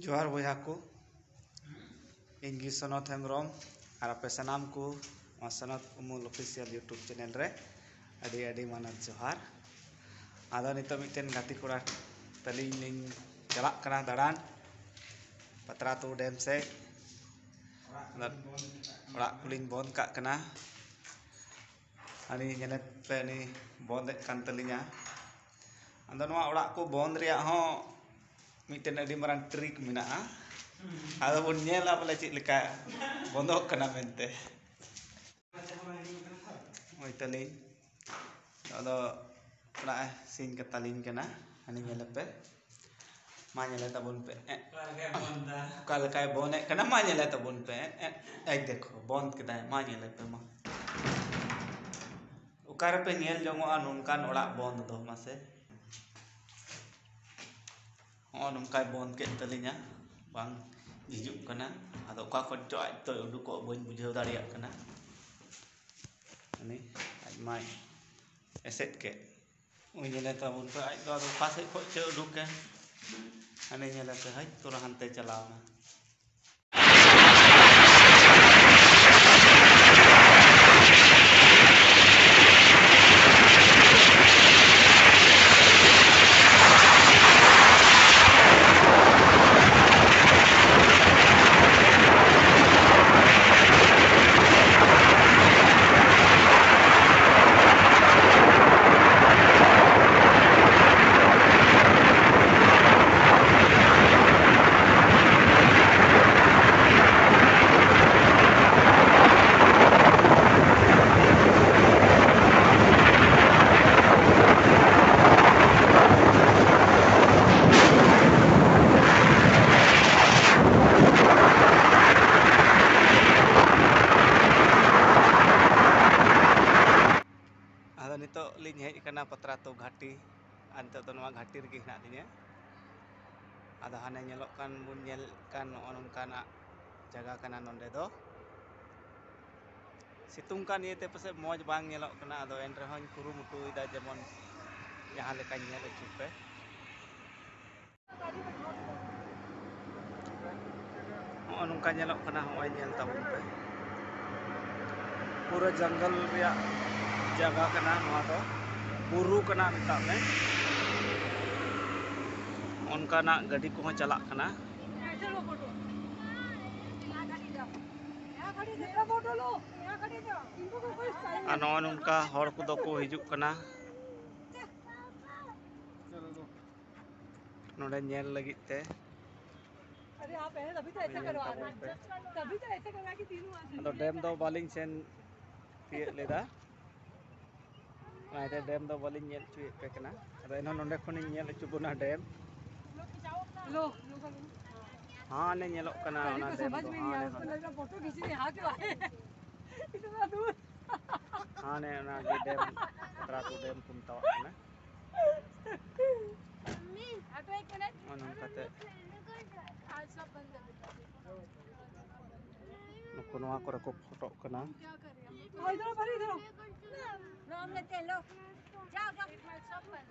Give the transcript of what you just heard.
जोहार बया को इंगी सनत हेम्ब्रम और आपे सानाम को सनत उमुल ऑफिशियल यूट्यूब चैनल रे अड़ी अड़ी मानत जोहार आदो नितो मिटेन गाती कोड़ा तलिंग लिंग चलाक कना दाड़ान पतरातू डैम से ओड़ा कुलिंग बंद काग कना अनि ñelet पे नि बंद कान तलिंगा आदो नोआ ओड़ा को बंद रिया हो मिटेन अड़ी मारान ट्रिक मेनाआ आदो बोन ñela बोले चेक लेका बंदोक कना मेनते ओय तलिंग आदो ओड़ा सिंग कतालिंग कना अनि ñele पे मा ñele तबुन पे का लेकाय बंद कना मा ñele तबुन पे ए देखो बंद केदाय मा ñele पे मा उकारे पे ñel जंगोआ नोनकान ओड़ा बंद दो मासे हो नोनकाय बंद के तलिंगा बांग हिजुक कना आदो उका खन चो आज तो उडुको बन बुझाव दाड़िया कना अनि आज माय एसेट के उय ñele तबुन पे आज दो उका से खो चे उडुके अनि ñele पे हज तोरा हनते चलावना आदो नितो लिंग हेज कना पतरातू घाटी अंत तो नवा घाटी रगी हना दिने आदो हाने ñelok kan बुन ñel kan नोनकाना जगह कना नोंडे दो सितुंग kan इयते पसे मौज बांग ñelok कना आदो एन रहों कुरुमुटुइदा जेमन जहां लेका ñel अचु पे हो नोंका ñelok कना होय ñel ताबुन पे पूरा जंगल रिया जगह कना नोआ दो बुरु कना मेता में उनकाना गाड़ी को चला कना आनो उनका हर को दो को हिजुक कना नोडे ñel लगित ते अरे आप पहले तभी तो ऐसा करवा रहे हैं तभी तो ऐसा करवा के तीनों आ तो डैम दो बालिंग सेन तिय लेदा आइते डैम दो बालिंग ñel चुए पे कना अरे नो नोंडे खनि ñel अचु बुना डैम लो हां ने ñelok कना ओना डैम समझ में नहीं आया उसको लगा फोटो खींचने यहाँ क्यों आए इतना दूर हां ने ओना गे डैम पतरातू डैम कुम तवा कना मम्मी ऑटो एक मिनट ओना कते आज सब बंद कर देता नुको नोआ करे को फोटो कना क्या करें हम इधर भरी इधर नाम लेते लो जाओ जाओ सब बंद